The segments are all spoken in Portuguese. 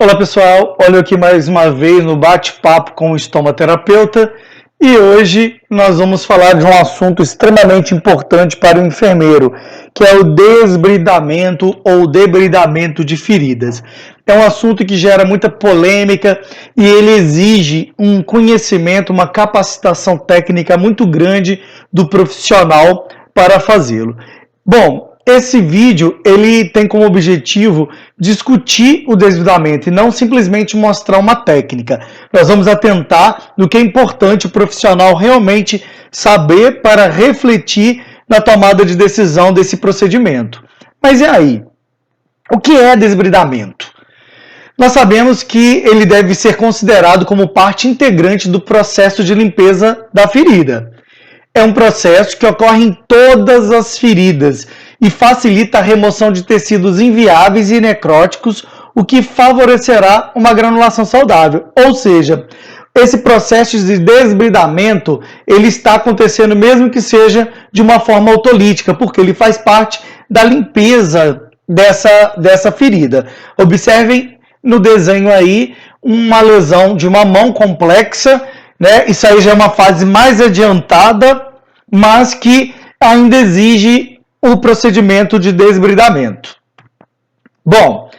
Olá pessoal, olha aqui mais uma vez no bate-papo com o estomaterapeuta e hoje nós vamos falar de um assunto extremamente importante para o enfermeiro, que é o desbridamento ou debridamento de feridas. É um assunto que gera muita polêmica e ele exige um conhecimento, uma capacitação técnica muito grande do profissional para fazê-lo. Bom, esse vídeo ele tem como objetivo discutir o desbridamento e não simplesmente mostrar uma técnica. Nós vamos atentar no que é importante o profissional realmente saber para refletir na tomada de decisão desse procedimento. Mas e aí? O que é desbridamento? Nós sabemos que ele deve ser considerado como parte integrante do processo de limpeza da ferida. É um processo que ocorre em todas as feridas e facilita a remoção de tecidos inviáveis e necróticos, o que favorecerá uma granulação saudável. Ou seja, esse processo de desbridamento ele está acontecendo mesmo que seja de uma forma autolítica, porque ele faz parte da limpeza dessa ferida. Observem no desenho aí uma lesão de uma mão complexa, né? Isso aí já é uma fase mais adiantada, mas que ainda exige o procedimento de desbridamento. Bom,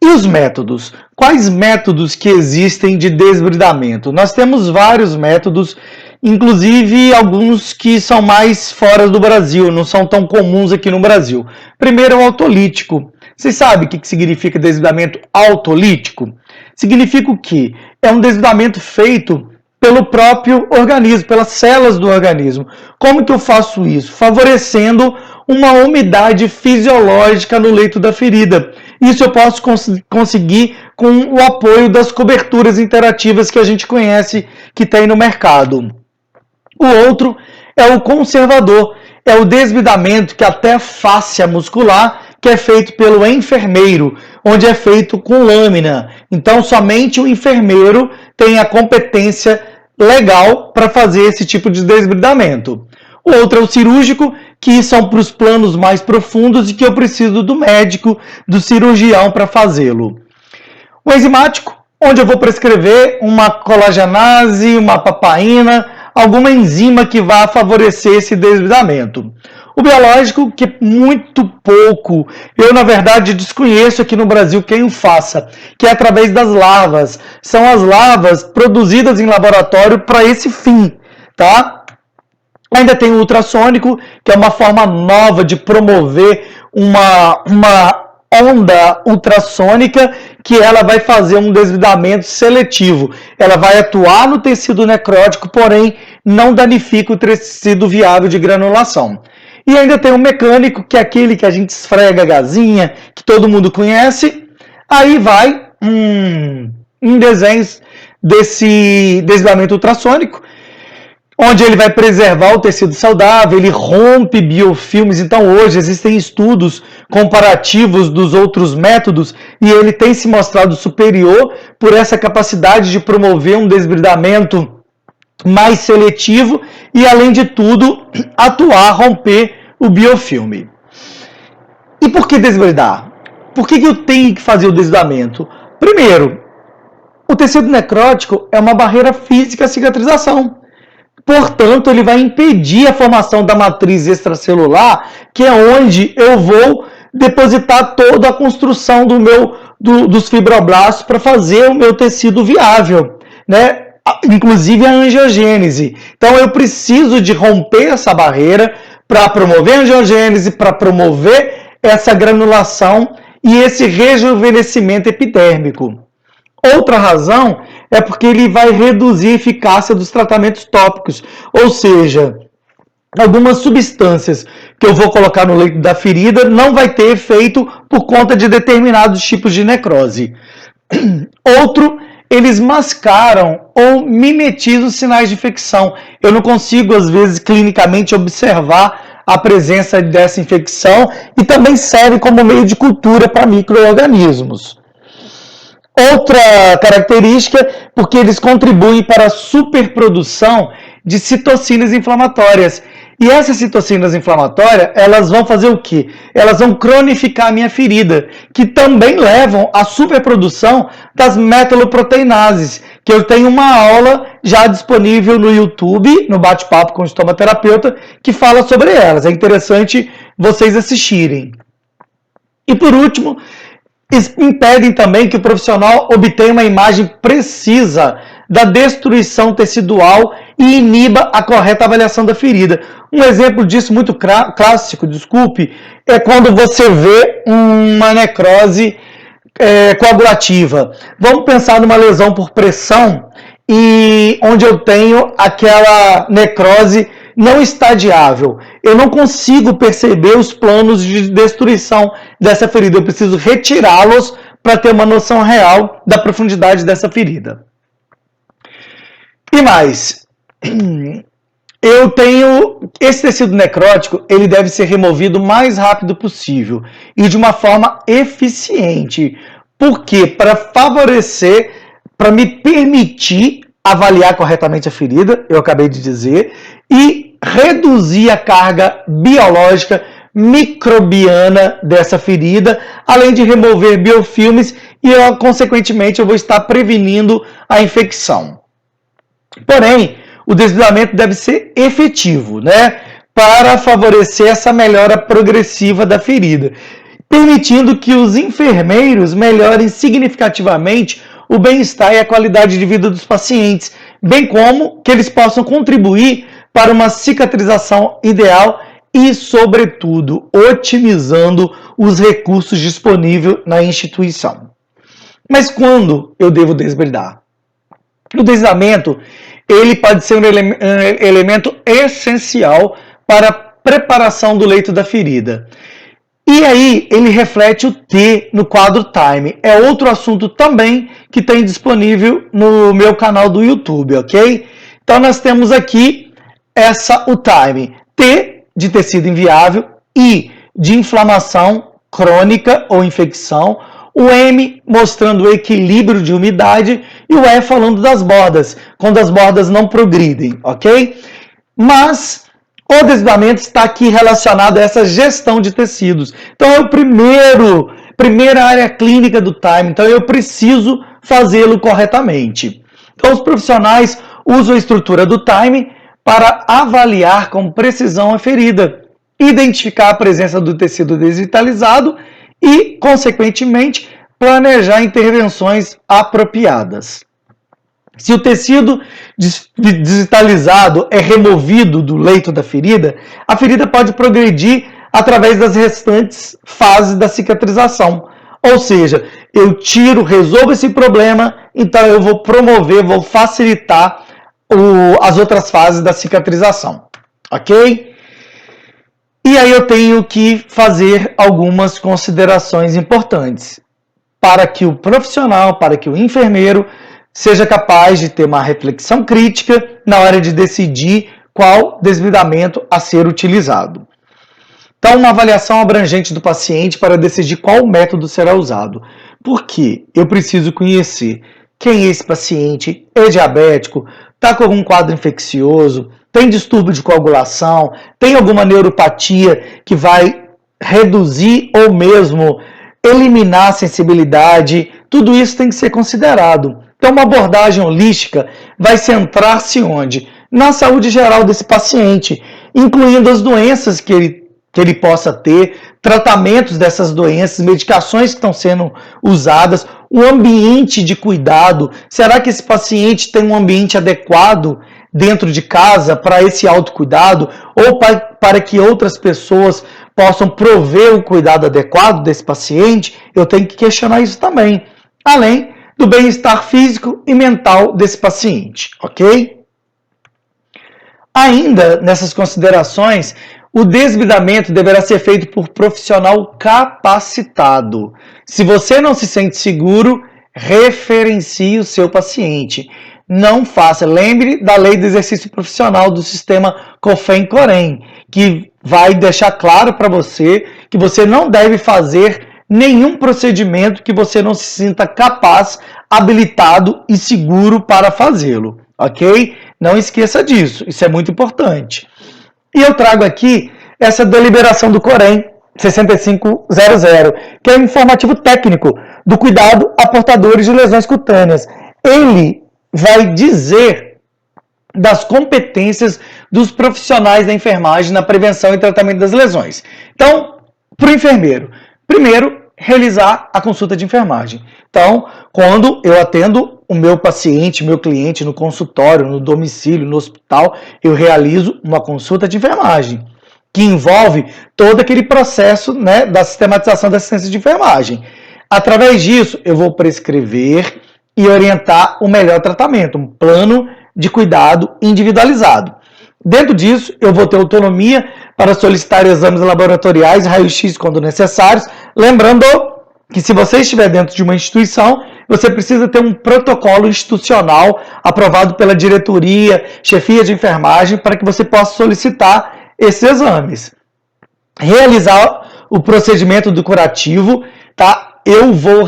e os métodos? Quais métodos que existem de desbridamento? Nós temos vários métodos, inclusive alguns que são mais fora do Brasil, não são tão comuns aqui no Brasil. Primeiro é o autolítico. Vocês sabem o que significa desbridamento autolítico? Significa o quê? É um desbridamento feito pelo próprio organismo, pelas células do organismo. Como que eu faço isso? Favorecendo uma umidade fisiológica no leito da ferida. Isso eu posso conseguir com o apoio das coberturas interativas que a gente conhece que tem no mercado. O outro é o conservador, é o desbridamento que até fáscia muscular, que é feito pelo enfermeiro, onde é feito com lâmina. Então, somente o enfermeiro tem a competência legal para fazer esse tipo de desbridamento. O outro é o cirúrgico, que são para os planos mais profundos e que eu preciso do médico, do cirurgião para fazê-lo. O enzimático, onde eu vou prescrever uma colagenase, uma papaina, alguma enzima que vá favorecer esse desbridamento. O biológico, que é muito pouco, eu na verdade desconheço aqui no Brasil quem o faça, que é através das larvas. São as larvas produzidas em laboratório para esse fim, tá? Ainda tem o ultrassônico, que é uma forma nova de promover uma onda ultrassônica, que ela vai fazer um desbridamento seletivo. Ela vai atuar no tecido necrótico, porém não danifica o tecido viável de granulação. E ainda tem o mecânico, que é aquele que a gente esfrega a gazinha, que todo mundo conhece. Aí vai em desenhos desse desbridamento ultrassônico, onde ele vai preservar o tecido saudável, ele rompe biofilmes. Então hoje existem estudos comparativos dos outros métodos e ele tem se mostrado superior por essa capacidade de promover um desbridamento mais seletivo e, além de tudo, atuar, romper o biofilme. E por que desbridar? Por que eu tenho que fazer o desbridamento? Primeiro, o tecido necrótico é uma barreira física à cicatrização. Portanto, ele vai impedir a formação da matriz extracelular, que é onde eu vou depositar toda a construção dos fibroblastos para fazer o meu tecido viável, né? Inclusive a angiogênese. Então, eu preciso de romper essa barreira para promover a angiogênese, para promover essa granulação e esse rejuvenescimento epidérmico. Outra razão é porque ele vai reduzir a eficácia dos tratamentos tópicos, ou seja, algumas substâncias que eu vou colocar no leito da ferida não vai ter efeito por conta de determinados tipos de necrose. Outro, eles mascaram ou mimetizam os sinais de infecção. Eu não consigo, às vezes, clinicamente observar a presença dessa infecção e também serve como meio de cultura para micro-organismos. Outra característica, porque eles contribuem para a superprodução de citocinas inflamatórias. E essas citocinas inflamatórias, elas vão fazer o quê? Elas vão cronificar a minha ferida, que também levam à superprodução das metaloproteinases, que eu tenho uma aula já disponível no YouTube, no Bate-Papo com o Estomaterapeuta, que fala sobre elas. É interessante vocês assistirem. E por último, impedem também que o profissional obtenha uma imagem precisa da destruição tecidual e iniba a correta avaliação da ferida. Um exemplo disso muito clássico, é quando você vê uma necrose coagulativa. Vamos pensar numa lesão por pressão e onde eu tenho aquela necrose não estadiável. Eu não consigo perceber os planos de destruição dessa ferida. Eu preciso retirá-los para ter uma noção real da profundidade dessa ferida. E mais, eu tenho esse tecido necrótico, ele deve ser removido o mais rápido possível e de uma forma eficiente. Por quê? Para favorecer, para me permitir avaliar corretamente a ferida, eu acabei de dizer, e reduzir a carga biológica microbiana dessa ferida, além de remover biofilmes e, consequentemente, eu vou estar prevenindo a infecção. Porém, o desbridamento deve ser efetivo, né, para favorecer essa melhora progressiva da ferida, permitindo que os enfermeiros melhorem significativamente o bem-estar e a qualidade de vida dos pacientes, bem como que eles possam contribuir para uma cicatrização ideal e, sobretudo, otimizando os recursos disponíveis na instituição. Mas quando eu devo desbridar? O desbridamento, ele pode ser um elemento essencial para a preparação do leito da ferida. E aí, ele reflete o T no quadro Time. É outro assunto também que tem disponível no meu canal do YouTube, ok? Então, nós temos aqui o Time. T de tecido inviável, I de inflamação crônica ou infecção, o M mostrando o equilíbrio de umidade e o E falando das bordas, quando as bordas não progridem, ok? Mas o desbridamento está aqui relacionado a essa gestão de tecidos. Então é o primeira área clínica do Time, então eu preciso fazê-lo corretamente. Então os profissionais usam a estrutura do Time para avaliar com precisão a ferida, identificar a presença do tecido desvitalizado e, consequentemente, planejar intervenções apropriadas. Se o tecido desvitalizado é removido do leito da ferida, a ferida pode progredir através das restantes fases da cicatrização. Ou seja, eu resolvo esse problema, então eu vou promover, vou facilitar as outras fases da cicatrização. Ok? E aí eu tenho que fazer algumas considerações importantes para que o profissional, para que o enfermeiro seja capaz de ter uma reflexão crítica na hora de decidir qual desbridamento a ser utilizado. Então, uma avaliação abrangente do paciente para decidir qual método será usado. Por quê? Eu preciso conhecer quem é esse paciente, é diabético, está com algum quadro infeccioso, tem distúrbio de coagulação, tem alguma neuropatia que vai reduzir ou mesmo eliminar a sensibilidade. Tudo isso tem que ser considerado. Então, uma abordagem holística vai centrar-se onde? Na saúde geral desse paciente, incluindo as doenças que ele possa ter, tratamentos dessas doenças, medicações que estão sendo usadas, o ambiente de cuidado. Será que esse paciente tem um ambiente adequado dentro de casa para esse autocuidado ou para que outras pessoas possam prover o cuidado adequado desse paciente? Eu tenho que questionar isso também, além do bem-estar físico e mental desse paciente, ok? Ainda nessas considerações, o desbridamento deverá ser feito por profissional capacitado. Se você não se sente seguro, referencie o seu paciente. Não faça. Lembre da lei do exercício profissional do sistema COFEN-COREN, que vai deixar claro para você que você não deve fazer nenhum procedimento que você não se sinta capaz, habilitado e seguro para fazê-lo, ok? Não esqueça disso, isso é muito importante. E eu trago aqui essa deliberação do Corém 6500, que é o informativo técnico do cuidado a portadores de lesões cutâneas. Ele vai dizer das competências dos profissionais da enfermagem na prevenção e tratamento das lesões. Então, para o enfermeiro, primeiro, realizar a consulta de enfermagem. Então, quando eu atendo o meu paciente, meu cliente no consultório, no domicílio, no hospital, eu realizo uma consulta de enfermagem, que envolve todo aquele processo, né, da sistematização da assistência de enfermagem. Através disso, eu vou prescrever e orientar o melhor tratamento, um plano de cuidado individualizado. Dentro disso, eu vou ter autonomia para solicitar exames laboratoriais, raio-x quando necessários, lembrando que se você estiver dentro de uma instituição, você precisa ter um protocolo institucional aprovado pela diretoria, chefia de enfermagem, para que você possa solicitar esses exames. Realizar o procedimento do curativo, tá? Eu vou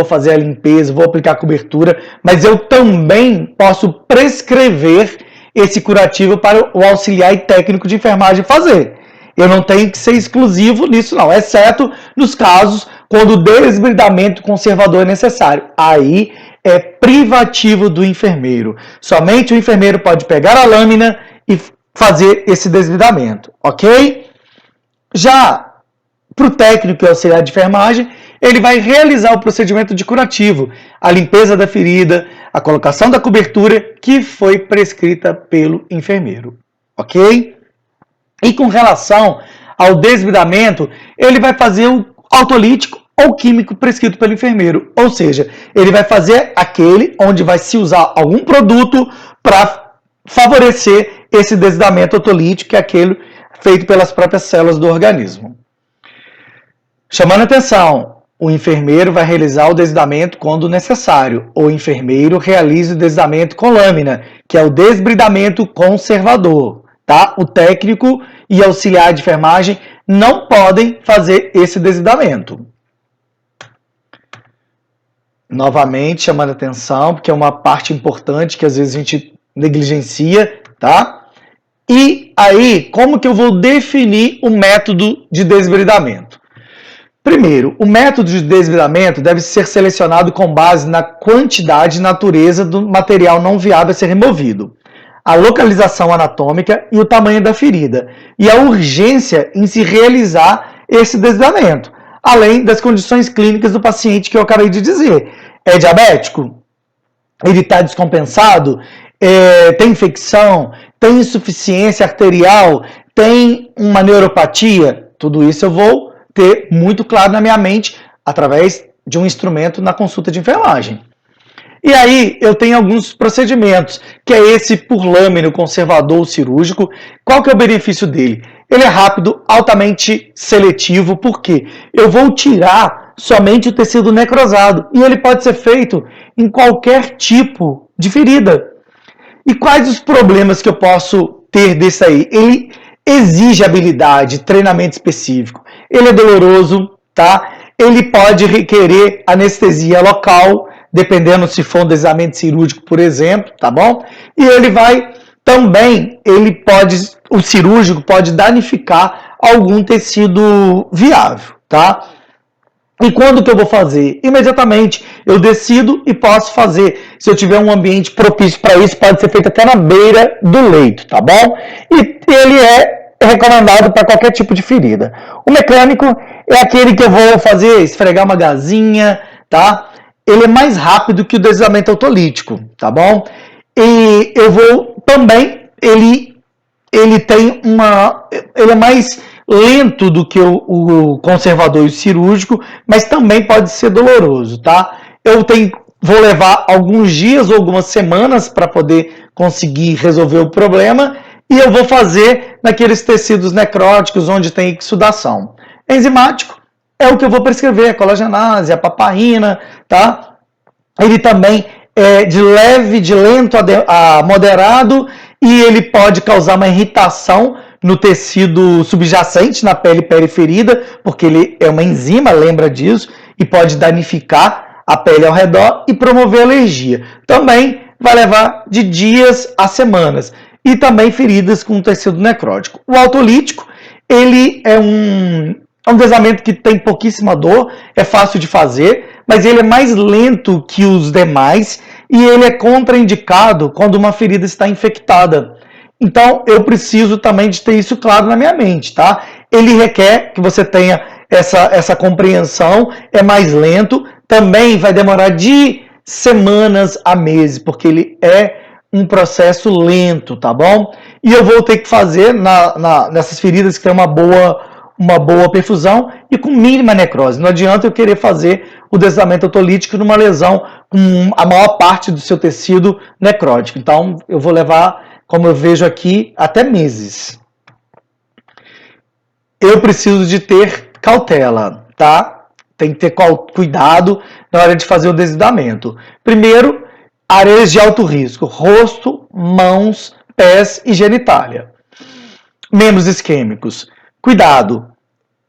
fazer a limpeza, vou aplicar a cobertura, mas eu também posso prescrever esse curativo para o auxiliar e técnico de enfermagem fazer. Eu não tenho que ser exclusivo nisso não, exceto nos casos quando o desbridamento conservador é necessário. Aí é privativo do enfermeiro. Somente o enfermeiro pode pegar a lâmina e fazer esse desbridamento, ok? Já para o técnico e auxiliar de enfermagem, ele vai realizar o procedimento de curativo, a limpeza da ferida, a colocação da cobertura que foi prescrita pelo enfermeiro, ok? E com relação ao desbridamento, ele vai fazer o autolítico ou químico prescrito pelo enfermeiro, ou seja, ele vai fazer aquele onde vai se usar algum produto para favorecer esse desbridamento autolítico, que é aquele feito pelas próprias células do organismo. Chamando a atenção, o enfermeiro vai realizar o desbridamento quando necessário. O enfermeiro realiza o desbridamento com lâmina, que é o desbridamento conservador. Tá? O técnico e auxiliar de enfermagem não podem fazer esse desbridamento. Novamente, chamando a atenção, porque é uma parte importante que às vezes a gente negligencia, tá? E aí, como que eu vou definir o método de desbridamento? Primeiro, o método de desbridamento deve ser selecionado com base na quantidade e natureza do material não viável a ser removido, a localização anatômica e o tamanho da ferida, e a urgência em se realizar esse desbridamento, além das condições clínicas do paciente que eu acabei de dizer. É diabético? Ele está descompensado? Tem infecção? Tem insuficiência arterial? Tem uma neuropatia? Tudo isso eu vou ter muito claro na minha mente através de um instrumento na consulta de enfermagem. E aí eu tenho alguns procedimentos, que é esse por lâmina, conservador cirúrgico. Qual que é o benefício dele? Ele é rápido, altamente seletivo, porque eu vou tirar somente o tecido necrosado e ele pode ser feito em qualquer tipo de ferida. E quais os problemas que eu posso ter desse aí? Ele exige habilidade, treinamento específico. Ele é doloroso, tá? Ele pode requerer anestesia local, dependendo se for um desligamento cirúrgico, por exemplo, tá bom? E ele vai também, o cirúrgico pode danificar algum tecido viável, tá? E quando que eu vou fazer? Imediatamente. Eu decido e posso fazer. Se eu tiver um ambiente propício para isso, pode ser feito até na beira do leito, tá bom? E ele é recomendado para qualquer tipo de ferida. O mecânico é aquele que eu vou fazer, esfregar uma gazinha, tá? Ele é mais rápido que o desligamento autolítico, tá bom? E eu vou também, ele é mais lento do que o conservador e o cirúrgico, mas também pode ser doloroso, tá? Vou levar alguns dias ou algumas semanas para poder conseguir resolver o problema e eu vou fazer naqueles tecidos necróticos onde tem exsudação. Enzimático é o que eu vou prescrever, a colagenase, a papaina, tá? Ele também é de leve, de lento a moderado e ele pode causar uma irritação no tecido subjacente, na pele periferida, porque ele é uma enzima, lembra disso, e pode danificar a pele ao redor e promover alergia. Também vai levar de dias a semanas. e também feridas com tecido necrótico. O autolítico, ele é um desenhamento que tem pouquíssima dor, é fácil de fazer, mas ele é mais lento que os demais e ele é contraindicado quando uma ferida está infectada. Então, eu preciso também de ter isso claro na minha mente, tá? Ele requer que você tenha essa compreensão, é mais lento, também vai demorar de semanas a meses, porque ele é um processo lento, tá bom? E eu vou ter que fazer nessas feridas que tem uma boa perfusão e com mínima necrose. Não adianta eu querer fazer o desdobramento autolítico numa lesão com a maior parte do seu tecido necrótico. Então, eu vou levar, como eu vejo aqui, até meses. Eu preciso de ter cautela, tá? Tem que ter cuidado na hora de fazer o desdobramento. Primeiro, áreas de alto risco: rosto, mãos, pés e genitália. Membros isquêmicos. Cuidado.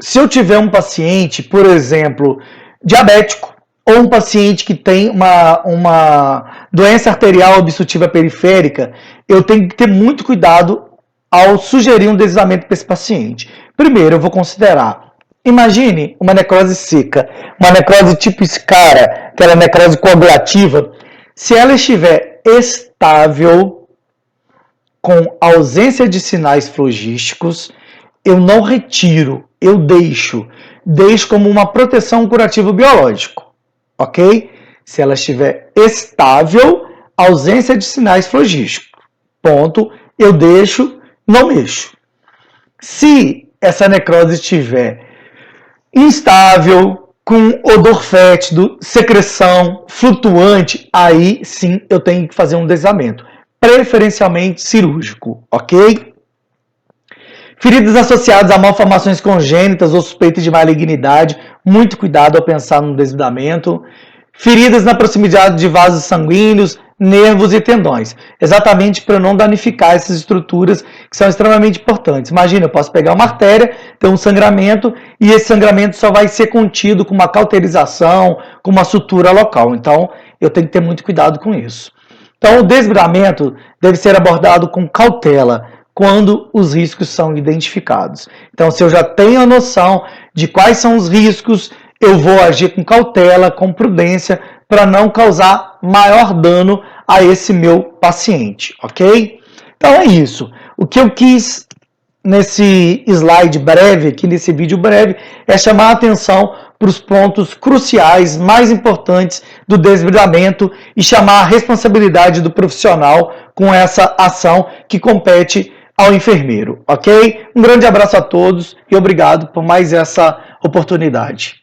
Se eu tiver um paciente, por exemplo, diabético, ou um paciente que tem uma doença arterial obstrutiva periférica, eu tenho que ter muito cuidado ao sugerir um desdobramento para esse paciente. Primeiro, eu vou considerar, imagine uma necrose seca, uma necrose tipo SCARA, aquela necrose coagulativa. Se ela estiver estável, com ausência de sinais flogísticos, eu não retiro, eu deixo como uma proteção curativo biológico, ok? Se ela estiver estável, ausência de sinais flogísticos, ponto, eu deixo, não mexo. Se essa necrose estiver instável, com odor fétido, secreção, flutuante, aí sim eu tenho que fazer um desdobramento, preferencialmente cirúrgico, ok? Feridas associadas a malformações congênitas ou suspeitas de malignidade, muito cuidado ao pensar no desdobramento. Feridas na proximidade de vasos sanguíneos, nervos e tendões, exatamente para não danificar essas estruturas que são extremamente importantes. Imagina, eu posso pegar uma artéria, ter um sangramento, e esse sangramento só vai ser contido com uma cauterização, com uma sutura local. Então, eu tenho que ter muito cuidado com isso. Então, o desbridamento deve ser abordado com cautela quando os riscos são identificados. Então, se eu já tenho a noção de quais são os riscos, eu vou agir com cautela, com prudência, para não causar maior dano a esse meu paciente, ok? Então é isso. O que eu quis nesse slide breve, aqui nesse vídeo breve, é chamar a atenção para os pontos cruciais, mais importantes do desbridamento e chamar a responsabilidade do profissional com essa ação que compete ao enfermeiro, ok? Um grande abraço a todos e obrigado por mais essa oportunidade.